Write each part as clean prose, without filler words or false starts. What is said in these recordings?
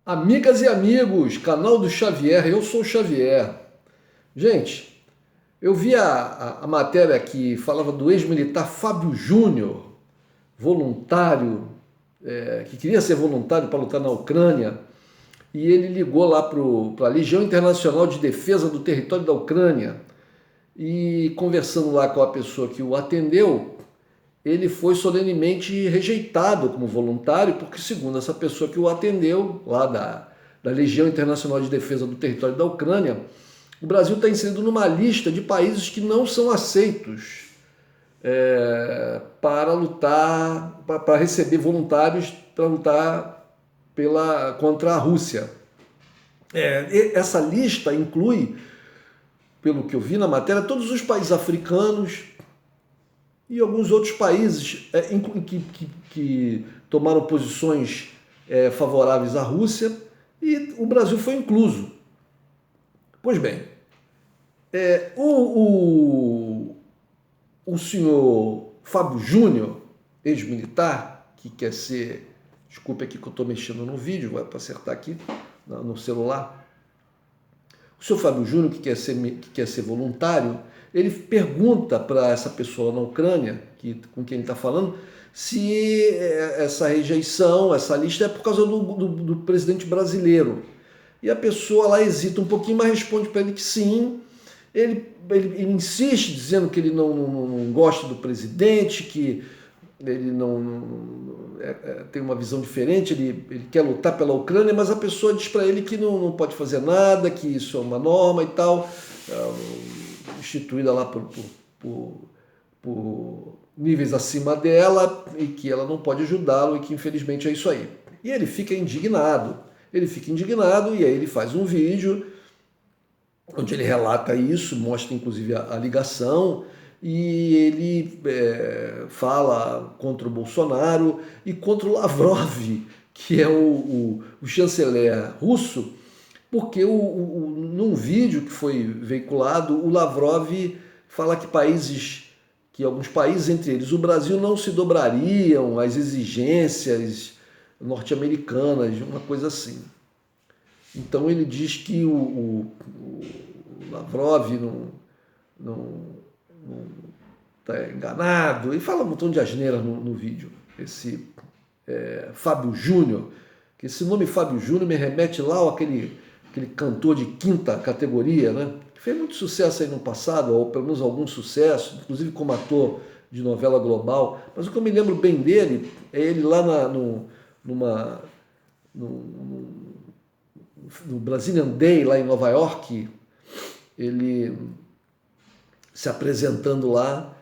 Amigas e amigos, canal do Xavier, eu sou o Xavier. Gente, eu vi a matéria que falava do ex-militar Fábio Júnior, voluntário, que queria ser voluntário para lutar na Ucrânia, e ele ligou lá para a Legião Internacional de Defesa do Território da Ucrânia, e conversando lá com a pessoa que o atendeu, ele foi solenemente rejeitado como voluntário, porque, segundo essa pessoa que o atendeu, lá da Legião Internacional de Defesa do Território da Ucrânia, o Brasil está inserido numa lista de países que não são aceitos para lutar, para receber voluntários para lutar contra a Rússia. Essa lista inclui, pelo que eu vi na matéria, todos os países africanos, e alguns outros países que tomaram posições favoráveis à Rússia, e o Brasil foi incluso. Pois bem, o senhor Fábio Júnior, ex-militar, que quer ser, desculpe aqui que eu estou mexendo no vídeo, vai para acertar aqui no celular, o senhor Fábio Júnior, que quer ser voluntário, ele pergunta para essa pessoa na Ucrânia, com quem ele está falando, se essa rejeição, essa lista é por causa do presidente brasileiro. E a pessoa lá hesita um pouquinho, mas responde para ele que sim. Ele insiste, dizendo que ele não gosta do presidente, que ele tem uma visão diferente, ele quer lutar pela Ucrânia, mas a pessoa diz para ele que não pode fazer nada, que isso é uma norma e tal, instituída lá por níveis acima dela, e que ela não pode ajudá-lo, e que infelizmente é isso aí. E ele fica indignado, e aí ele faz um vídeo onde ele relata isso, mostra inclusive a ligação, e ele fala contra o Bolsonaro e contra o Lavrov, que é o chanceler russo, porque num vídeo que foi veiculado, o Lavrov fala que alguns países, entre eles o Brasil, não se dobrariam às exigências norte-americanas, uma coisa assim. Então ele diz que o Lavrov não está enganado, e fala um montão de asneira no vídeo. Esse Fábio Júnior, que esse nome Fábio Júnior me remete lá àquele cantor de quinta categoria, né? Que fez muito sucesso aí no passado, ou pelo menos algum sucesso, inclusive como ator de novela global. Mas o que eu me lembro bem dele é ele lá no Brazilian Day, lá em Nova York, ele se apresentando lá,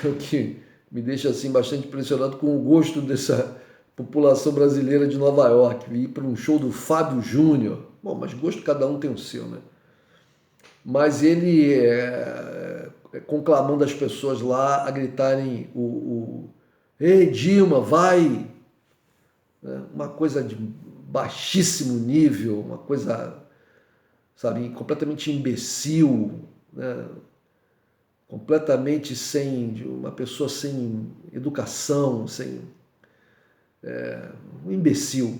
o que me deixa assim bastante impressionado com o gosto dessa população brasileira de Nova York, ir para um show do Fábio Júnior. Bom, mas gosto cada um tem o seu, né? Mas ele conclamando as pessoas lá a gritarem Ei, Dilma, vai! Uma coisa de baixíssimo nível, uma coisa, sabe, completamente imbecil, né? Completamente uma pessoa sem educação, um imbecil,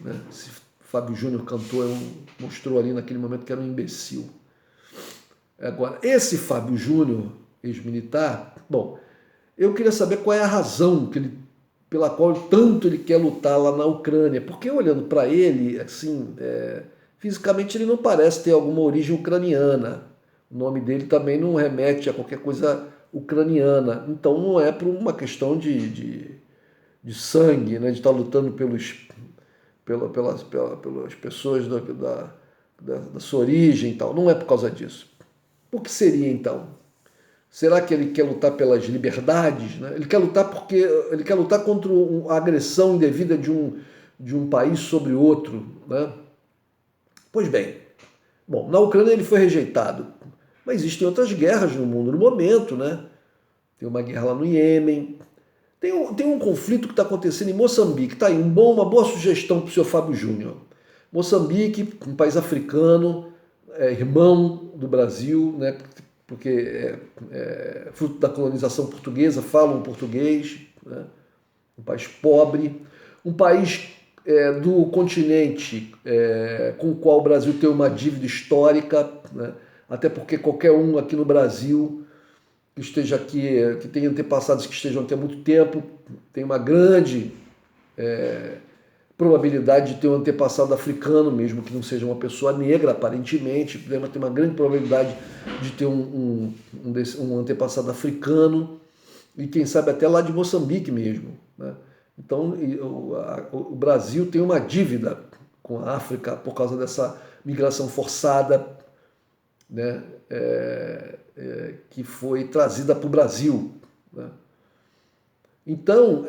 né? Esse Fábio Júnior cantor mostrou ali naquele momento que era um imbecil. Agora, esse Fábio Júnior, ex-militar, bom, eu queria saber qual é a razão pela qual tanto ele quer lutar lá na Ucrânia, porque olhando para ele, assim, fisicamente ele não parece ter alguma origem ucraniana. O nome dele também não remete a qualquer coisa ucraniana. Então não é por uma questão de sangue, né, de estar lutando pelas pessoas da sua origem e tal. Não é por causa disso. Por que seria então? Será que ele quer lutar pelas liberdades? Né? Ele quer lutar contra a agressão indevida de um país sobre outro. Né? Pois bem, na Ucrânia ele foi rejeitado, mas existem outras guerras no mundo no momento, né? Tem uma guerra lá no Iêmen, tem um conflito que está acontecendo em Moçambique. Tá aí uma boa sugestão para o senhor Fábio Júnior. Moçambique, um país africano, irmão do Brasil, né? Porque fruto da colonização portuguesa, falam português, né? Um país pobre, um país do continente com o qual o Brasil tem uma dívida histórica, né? Até porque qualquer um aqui no Brasil que esteja aqui, que tenha antepassados que estejam aqui há muito tempo, tem uma grande probabilidade de ter um antepassado africano, mesmo que não seja uma pessoa negra, aparentemente, tem uma grande probabilidade de ter um antepassado africano, e quem sabe até lá de Moçambique mesmo, né? Então, o Brasil tem uma dívida com a África por causa dessa migração forçada, né? Que foi trazida para o Brasil, né? Então,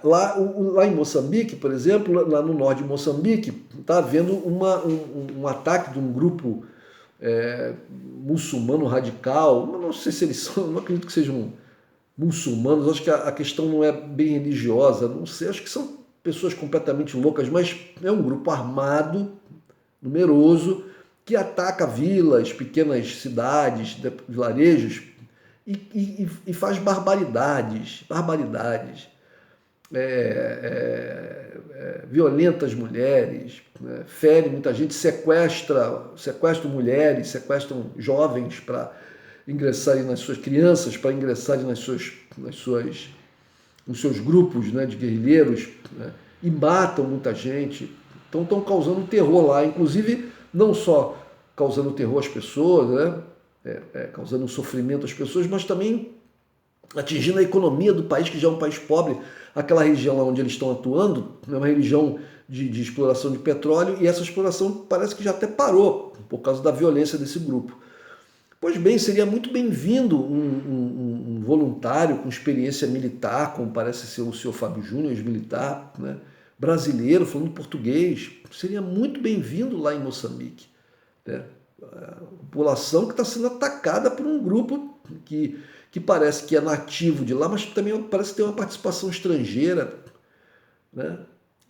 lá em Moçambique, por exemplo, lá no norte de Moçambique, está havendo um ataque de um grupo muçulmano radical. Não sei se eles são, não acredito que sejam muçulmanos, acho que a questão não é bem religiosa, não sei, acho que são pessoas completamente loucas, mas é um grupo armado, numeroso, que ataca vilas, pequenas cidades, vilarejos, e faz barbaridades, violenta as mulheres, né? Fere muita gente, sequestra mulheres, sequestram jovens para ingressarem nas suas crianças, para ingressarem nos seus grupos, né, de guerrilheiros, né? E matam muita gente. Então estão causando terror lá, inclusive não só causando terror às pessoas, né? Causando sofrimento às pessoas, mas também atingindo a economia do país, que já é um país pobre. Aquela região lá onde eles estão atuando é uma região de exploração de petróleo, e essa exploração parece que já até parou por causa da violência desse grupo. Pois bem, seria muito bem-vindo um voluntário com experiência militar, como parece ser o senhor Fábio Júnior, ex-militar, né? Brasileiro, falando português. Seria muito bem-vindo lá em Moçambique, né? A população que está sendo atacada por um grupo que parece que é nativo de lá, mas também parece ter uma participação estrangeira, né?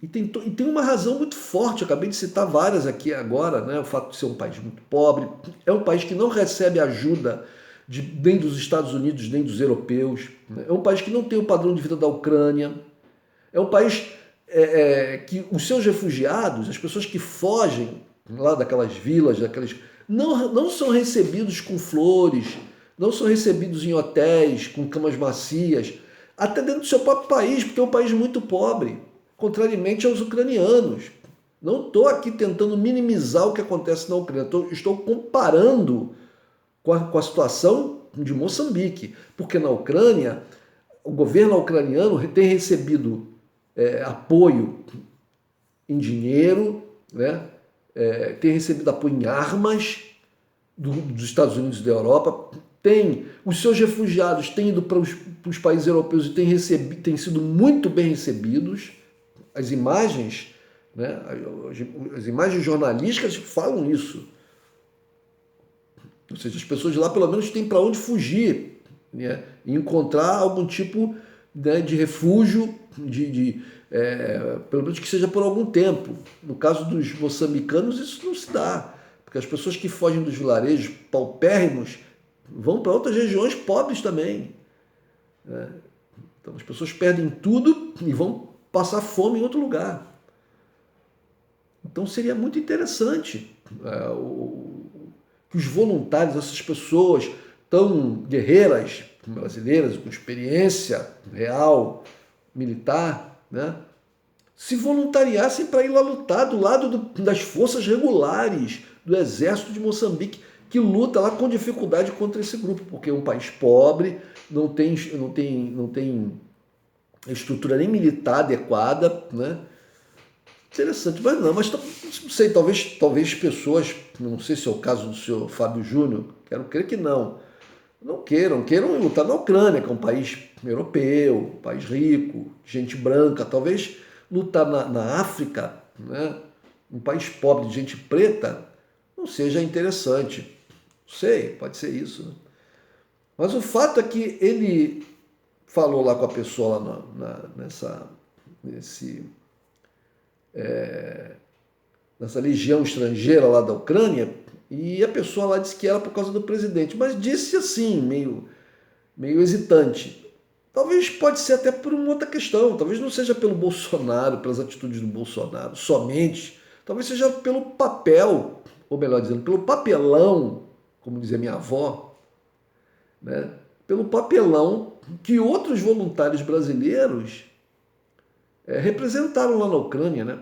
E tem uma razão muito forte, eu acabei de citar várias aqui agora, né? O fato de ser um país muito pobre, é um país que não recebe ajuda nem dos Estados Unidos, nem dos europeus, né? É um país que não tem o padrão de vida da Ucrânia, é um país que os seus refugiados, as pessoas que fogem lá daquelas vilas, não são recebidos com flores, não são recebidos em hotéis, com camas macias, até dentro do seu próprio país, porque é um país muito pobre, contrariamente aos ucranianos. Não estou aqui tentando minimizar o que acontece na Ucrânia, estou comparando com a situação de Moçambique, porque na Ucrânia, o governo ucraniano tem recebido apoio em dinheiro, né? Tem recebido apoio em armas dos Estados Unidos e da Europa, os seus refugiados têm ido para os países europeus e têm sido muito bem recebidos. As imagens, né, as imagens jornalísticas falam isso. Ou seja, as pessoas de lá pelo menos têm para onde fugir, né, e encontrar algum tipo, né, de refúgio, pelo menos que seja por algum tempo. No caso dos moçambicanos, isso não se dá, porque as pessoas que fogem dos vilarejos paupérrimos vão para outras regiões pobres também, né? Então as pessoas perdem tudo e vão passar fome em outro lugar. Então seria muito interessante que os voluntários, essas pessoas tão guerreiras, brasileiras, com experiência real, militar, né, se voluntariassem para ir lá lutar do lado das forças regulares do exército de Moçambique, que luta lá com dificuldade contra esse grupo, porque é um país pobre, não tem estrutura nem militar adequada, né? Interessante, mas não sei, talvez pessoas, não sei se é o caso do senhor Fábio Júnior, quero crer que não queiram lutar na Ucrânia, que é um país europeu, um país rico, gente branca, talvez lutar na África, né? Um país pobre de gente preta, não seja interessante. Não sei, pode ser isso, né? Mas o fato é que ele falou lá com a pessoa lá nessa legião estrangeira lá da Ucrânia, e a pessoa lá disse que era por causa do presidente, mas disse assim, meio hesitante. Talvez pode ser até por uma outra questão, talvez não seja pelo Bolsonaro, pelas atitudes do Bolsonaro somente, talvez seja pelo papel, ou melhor dizendo, pelo papelão, como dizia minha avó, né? Pelo papelão que outros voluntários brasileiros representaram lá na Ucrânia, né?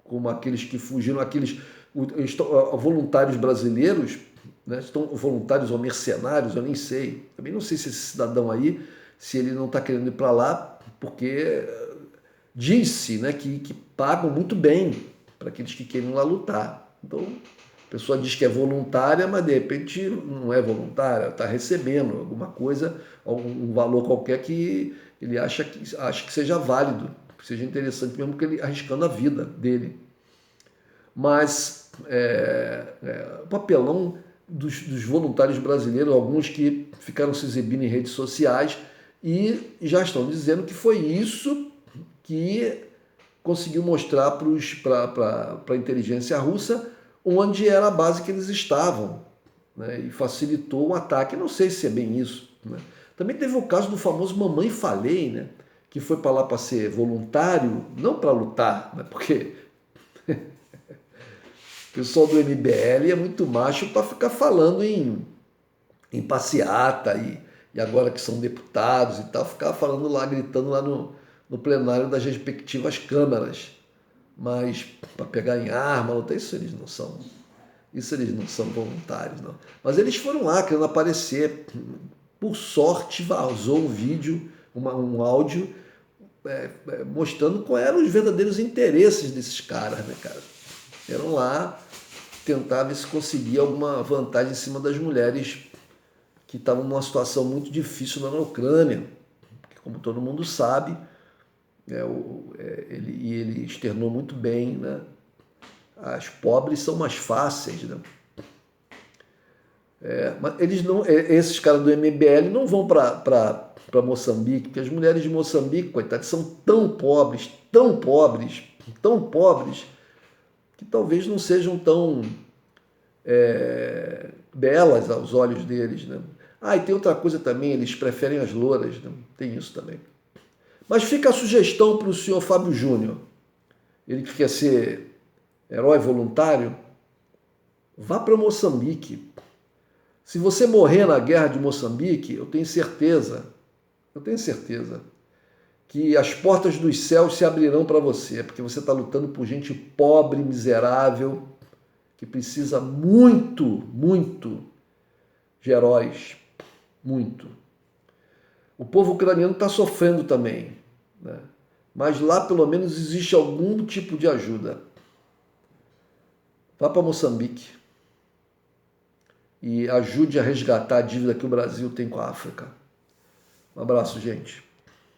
Como aqueles que fugiram, aqueles voluntários brasileiros, né? Estão voluntários ou mercenários, eu nem sei. Também não sei se esse cidadão aí, se ele não está querendo ir para lá, porque disse, né, que pagam muito bem para aqueles que querem lá lutar. Então, a pessoa diz que é voluntária, mas de repente não é voluntária, está recebendo alguma coisa, algum valor qualquer que ele acha que seja válido, que seja interessante, mesmo que ele arriscando a vida dele. Mas o papelão dos voluntários brasileiros, alguns que ficaram se exibindo em redes sociais e já estão dizendo que foi isso que conseguiu mostrar para a inteligência russa onde era a base que eles estavam, né? E facilitou o ataque. Não sei se é bem isso, né? Também teve o caso do famoso Mamãe Falei, né? Que foi para lá para ser voluntário, não para lutar, né? Porque o pessoal do MBL é muito macho para ficar falando em passeata e agora que são deputados e tal, ficar falando lá, gritando lá no plenário das respectivas câmaras. Mas para pegar em arma, isso eles não são. Isso eles não são voluntários, não. Mas eles foram lá querendo aparecer. Por sorte, vazou um vídeo, um áudio, mostrando quais eram os verdadeiros interesses desses caras, né, cara? Eram lá tentar ver se conseguia alguma vantagem em cima das mulheres que estavam numa situação muito difícil lá na Ucrânia. Porque, como todo mundo sabe, ele externou muito bem, né? As pobres são mais fáceis, né? Mas eles não, esses caras do MBL não vão para Moçambique, porque as mulheres de Moçambique, coitadas, são tão pobres, tão pobres, tão pobres, que talvez não sejam tão belas aos olhos deles, né? Ah, e tem outra coisa também, eles preferem as louras, né? Tem isso também. Mas fica a sugestão para o senhor Fábio Júnior, ele que quer ser herói voluntário, vá para Moçambique. Se você morrer na guerra de Moçambique, eu tenho certeza que as portas dos céus se abrirão para você, porque você está lutando por gente pobre, miserável, que precisa muito, muito de heróis, muito. O povo ucraniano está sofrendo também, né? Mas lá pelo menos existe algum tipo de ajuda. Vá para Moçambique e ajude a resgatar a dívida que o Brasil tem com a África. Um abraço, gente.